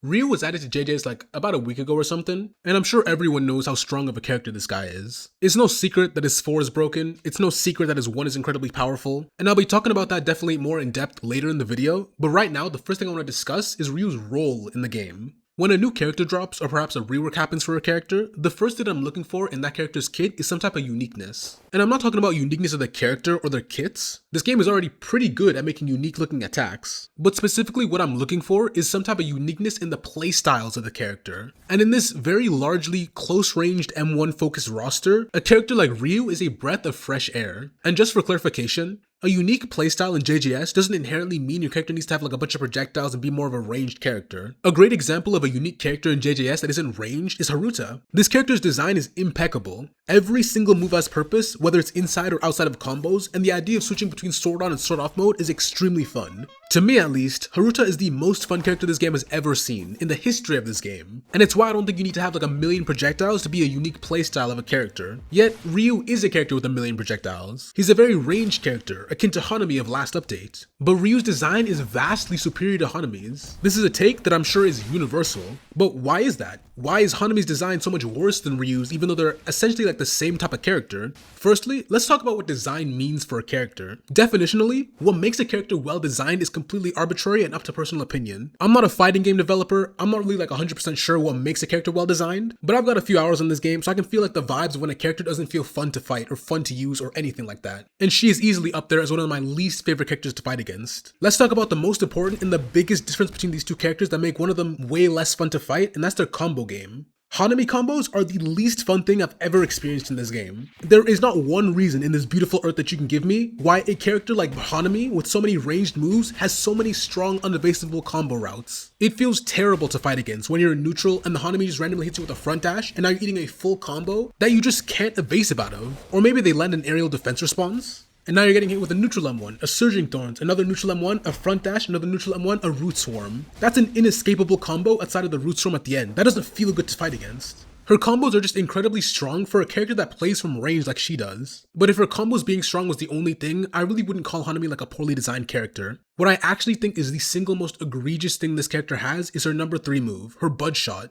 Ryu was added to JJS like about a week ago or something, and I'm sure everyone knows how strong of a character this guy is. It's no secret that his 4 is broken, it's no secret that his 1 is incredibly powerful, and I'll be talking about that definitely more in depth later in the video, but right now the first thing I want to discuss is Ryu's role in the game. When a new character drops, or perhaps a rework happens for a character, the first thing I'm looking for in that character's kit is some type of uniqueness. And I'm not talking about uniqueness of the character or their kits. This game is already pretty good at making unique looking attacks. But specifically what I'm looking for is some type of uniqueness in the playstyles of the character. And in this very largely close-ranged M1 focused roster, a character like Ryu is a breath of fresh air. And just for clarification, a unique playstyle in JJS doesn't inherently mean your character needs to have like a bunch of projectiles and be more of a ranged character. A great example of a unique character in JJS that isn't ranged is Haruta. This character's design is impeccable. Every single move has purpose, whether it's inside or outside of combos, and the idea of switching between sword on and sword off mode is extremely fun. To me at least, Haruta is the most fun character this game has ever seen, in the history of this game. And it's why I don't think you need to have like a million projectiles to be a unique playstyle of a character. Yet, Ryu is a character with a million projectiles. He's a very ranged character, akin to Hanami of last update. But Ryu's design is vastly superior to Hanami's. This is a take that I'm sure is universal. But why is that? Why is Hanami's design so much worse than Ryu's even though they're essentially like the same type of character? Firstly, let's talk about what design means for a character. Definitionally, what makes a character well designed is completely arbitrary and up to personal opinion. I'm not a fighting game developer, I'm not really like 100% sure what makes a character well designed, but I've got a few hours on this game so I can feel like the vibes of when a character doesn't feel fun to fight or fun to use or anything like that. And she is easily up there as one of my least favorite characters to fight against. Let's talk about the most important and the biggest difference between these two characters that make one of them way less fun to fight, and that's their combo game. Hanami combos are the least fun thing I've ever experienced in this game. There is not one reason in this beautiful earth that you can give me why a character like Hanami with so many ranged moves has so many strong unevasible combo routes. It feels terrible to fight against when you're in neutral and the Hanami just randomly hits you with a front dash and now you're eating a full combo that you just can't evasive out of. Or maybe they land an aerial defense response, and now you're getting hit with a neutral M1, a Surging Thorns, another neutral M1, a Front Dash, another neutral M1, a Root Swarm. That's an inescapable combo outside of the Root Swarm at the end. That doesn't feel good to fight against. Her combos are just incredibly strong for a character that plays from range like she does. But if her combos being strong was the only thing, I really wouldn't call Hanami like a poorly designed character. What I actually think is the single most egregious thing this character has is her number 3 move, her Bud Shot.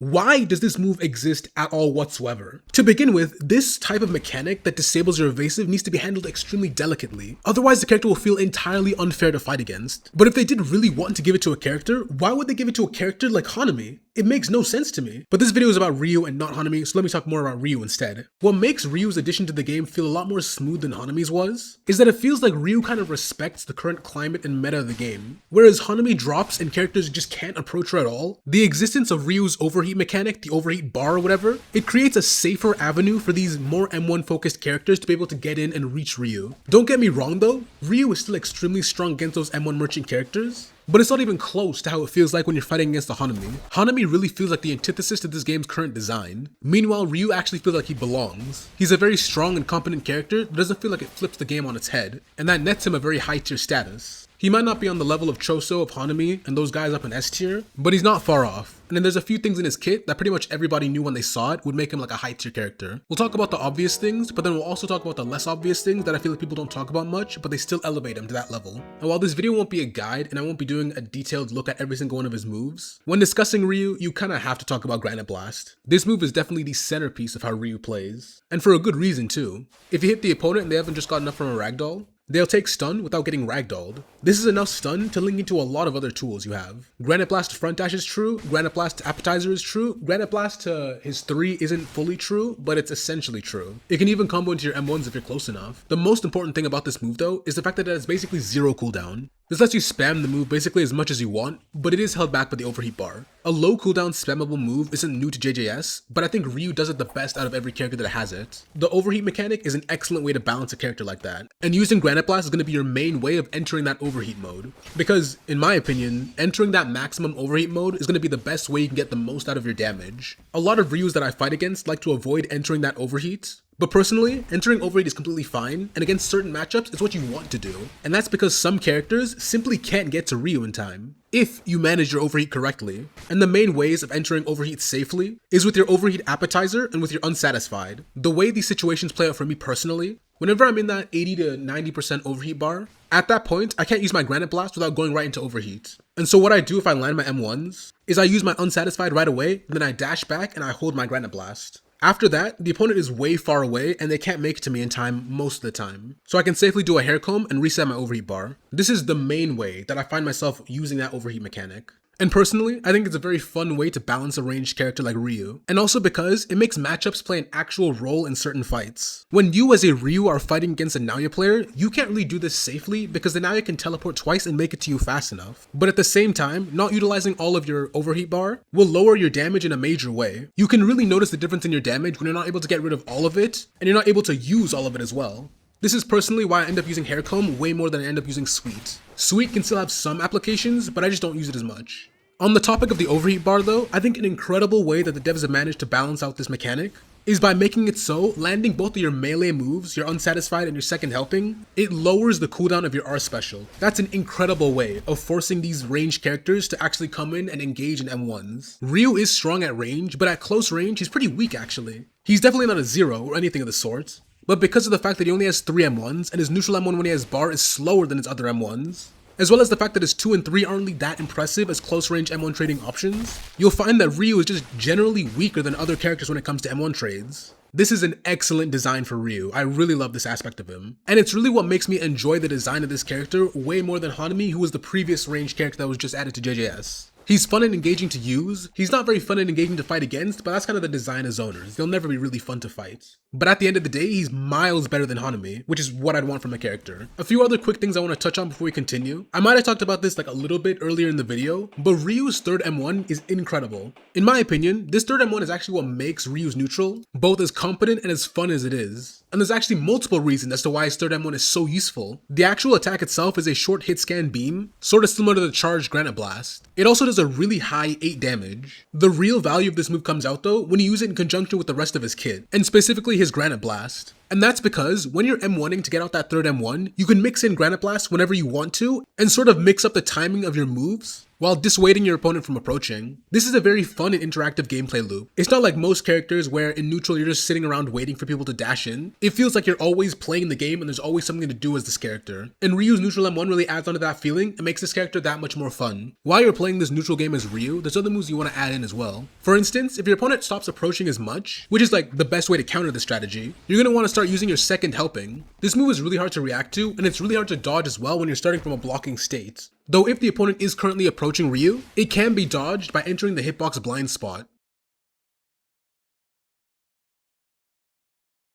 Why does this move exist at all whatsoever? To begin with, this type of mechanic that disables your evasive needs to be handled extremely delicately. Otherwise, the character will feel entirely unfair to fight against. But if they did really want to give it to a character, why would they give it to a character like Hanami? It makes no sense to me. But this video is about Ryu and not Hanami, so let me talk more about Ryu instead. What makes Ryu's addition to the game feel a lot more smooth than Hanami's was, is that it feels like Ryu kind of respects the current climate and meta of the game. Whereas Hanami drops and characters just can't approach her at all, the existence of Ryu's overheat mechanic, the overheat bar or whatever, it creates a safer avenue for these more M1 focused characters to be able to get in and reach Ryu. Don't get me wrong though, Ryu is still extremely strong against those M1 merchant characters, but it's not even close to how it feels like when you're fighting against the Hanami. Hanami really feels like the antithesis to this game's current design. Meanwhile, Ryu actually feels like he belongs. He's a very strong and competent character that doesn't feel like it flips the game on its head, and that nets him a very high tier status. He might not be on the level of Choso, of Hanami, and those guys up in S tier, but he's not far off. And then there's a few things in his kit that pretty much everybody knew when they saw it would make him like a high tier character. We'll talk about the obvious things, but then we'll also talk about the less obvious things that I feel like people don't talk about much, but they still elevate him to that level. And while this video won't be a guide, and I won't be doing a detailed look at every single one of his moves, when discussing Ryu, you kinda have to talk about Granite Blast. This move is definitely the centerpiece of how Ryu plays. And for a good reason too. If you hit the opponent and they haven't just got enough from a ragdoll, they'll take stun without getting ragdolled. This is enough stun to link into a lot of other tools you have. Granite Blast front dash is true, Granite Blast appetizer is true, Granite Blast to his 3 isn't fully true, but it's essentially true. It can even combo into your M1s if you're close enough. The most important thing about this move though is the fact that it has basically 0 cooldown. This lets you spam the move basically as much as you want, but it is held back by the overheat bar. A low cooldown spammable move isn't new to JJS, but I think Ryu does it the best out of every character that has it. The overheat mechanic is an excellent way to balance a character like that, and using Granite Blast is going to be your main way of entering that overheat mode. Because, in my opinion, entering that maximum overheat mode is going to be the best way you can get the most out of your damage. A lot of Ryus that I fight against like to avoid entering that overheat, but personally, entering overheat is completely fine, and against certain matchups, it's what you want to do. And that's because some characters simply can't get to Ryu in time, if you manage your overheat correctly. And the main ways of entering overheat safely is with your overheat appetizer and with your unsatisfied. The way these situations play out for me personally Whenever I'm in that 80 to 90% overheat bar, at that point, I can't use my Granite Blast without going right into overheat. And so what I do if I land my M1s is I use my unsatisfied right away, then I dash back and I hold my Granite Blast. After that, the opponent is way far away and they can't make it to me in time most of the time. So I can safely do a hair comb and reset my overheat bar. This is the main way that I find myself using that overheat mechanic. And personally, I think it's a very fun way to balance a ranged character like Ryu, and also because it makes matchups play an actual role in certain fights. When you as a Ryu are fighting against a Naoya player, you can't really do this safely because the Naoya can teleport twice and make it to you fast enough. But at the same time, not utilizing all of your overheat bar will lower your damage in a major way. You can really notice the difference in your damage when you're not able to get rid of all of it, and you're not able to use all of it as well. This is personally why I end up using hair comb way more than I end up using sweet. Sweet can still have some applications, but I just don't use it as much. On the topic of the overheat bar though, I think an incredible way that the devs have managed to balance out this mechanic is by making it so landing both of your melee moves, your unsatisfied and your second helping, it lowers the cooldown of your R special. That's an incredible way of forcing these ranged characters to actually come in and engage in M1s. Ryu is strong at range, but at close range, he's pretty weak actually. He's definitely not a 0 or anything of the sort, but because of the fact that he only has 3 M1s and his neutral M1 when he has bar is slower than his other M1s, as well as the fact that his 2 and 3 aren't really that impressive as close range M1 trading options, you'll find that Ryu is just generally weaker than other characters when it comes to M1 trades. This is an excellent design for Ryu. I really love this aspect of him. And it's really what makes me enjoy the design of this character way more than Hanami, who was the previous ranged character that was just added to JJS. He's fun and engaging to use, he's not very fun and engaging to fight against, but that's kind of the design of zoners. They'll never be really fun to fight. But at the end of the day, he's miles better than Hanami, which is what I'd want from a character. A few other quick things I want to touch on before we continue. I might have talked about this like a little bit earlier in the video, but Ryu's third M1 is incredible. In my opinion, this third M1 is actually what makes Ryu's neutral both as competent and as fun as it is. And there's actually multiple reasons as to why his third M1 is so useful. The actual attack itself is a short hit scan beam, sort of similar to the charged Granite Blast. It also does a really high 8 damage. The real value of this move comes out though when you use it in conjunction with the rest of his kit, and specifically his Granite Blast. And that's because when you're M1ing to get out that third M1, you can mix in Granite Blast whenever you want to and sort of mix up the timing of your moves while dissuading your opponent from approaching. This is a very fun and interactive gameplay loop. It's not like most characters where in neutral you're just sitting around waiting for people to dash in. It feels like you're always playing the game and there's always something to do as this character. And Ryu's neutral M1 really adds onto that feeling and makes this character that much more fun. While you're playing this neutral game as Ryu, there's other moves you want to add in as well. For instance, if your opponent stops approaching as much, which is like the best way to counter this strategy, you're going to want to start using your second helping. This move is really hard to react to and it's really hard to dodge as well when you're starting from a blocking state. Though if the opponent is currently approaching Ryu, it can be dodged by entering the hitbox blind spot.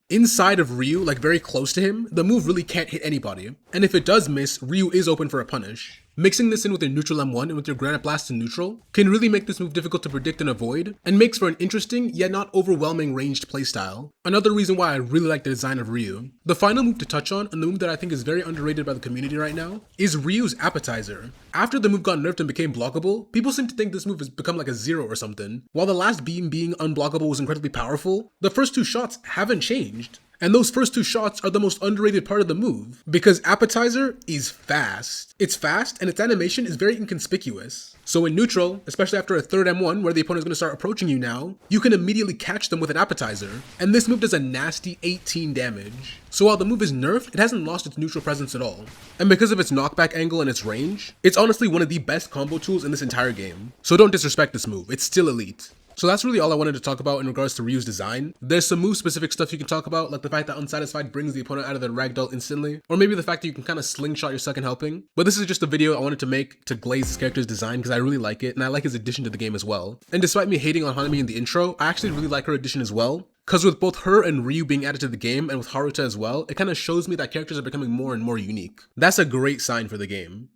Inside of Ryu, like very close to him, the move really can't hit anybody. And if it does miss, Ryu is open for a punish. Mixing this in with your neutral M1 and with your Granite Blast in neutral can really make this move difficult to predict and avoid, and makes for an interesting yet not overwhelming ranged playstyle. Another reason why I really like the design of Ryu. The final move to touch on, and the move that I think is very underrated by the community right now, is Ryu's Appetizer. After the move got nerfed and became blockable, people seem to think this move has become like a 0 or something. While the last beam being unblockable was incredibly powerful, the first 2 shots haven't changed. And those first 2 shots are the most underrated part of the move, because Appetizer is fast. It's fast and its animation is very inconspicuous. So in neutral, especially after a third M1 where the opponent is going to start approaching you now, you can immediately catch them with an Appetizer. And this move does a nasty 18 damage. So while the move is nerfed, it hasn't lost its neutral presence at all. And because of its knockback angle and its range, it's honestly one of the best combo tools in this entire game. So don't disrespect this move, it's still elite. So that's really all I wanted to talk about in regards to Ryu's design. There's some move-specific stuff you can talk about, like the fact that Unsatisfied brings the opponent out of the ragdoll instantly, or maybe the fact that you can kind of slingshot your second helping. But this is just a video I wanted to make to glaze this character's design because I really like it, and I like his addition to the game as well. And despite me hating on Hanami in the intro, I actually really like her addition as well. Because with both her and Ryu being added to the game, and with Haruta as well, it kind of shows me that characters are becoming more and more unique. That's a great sign for the game.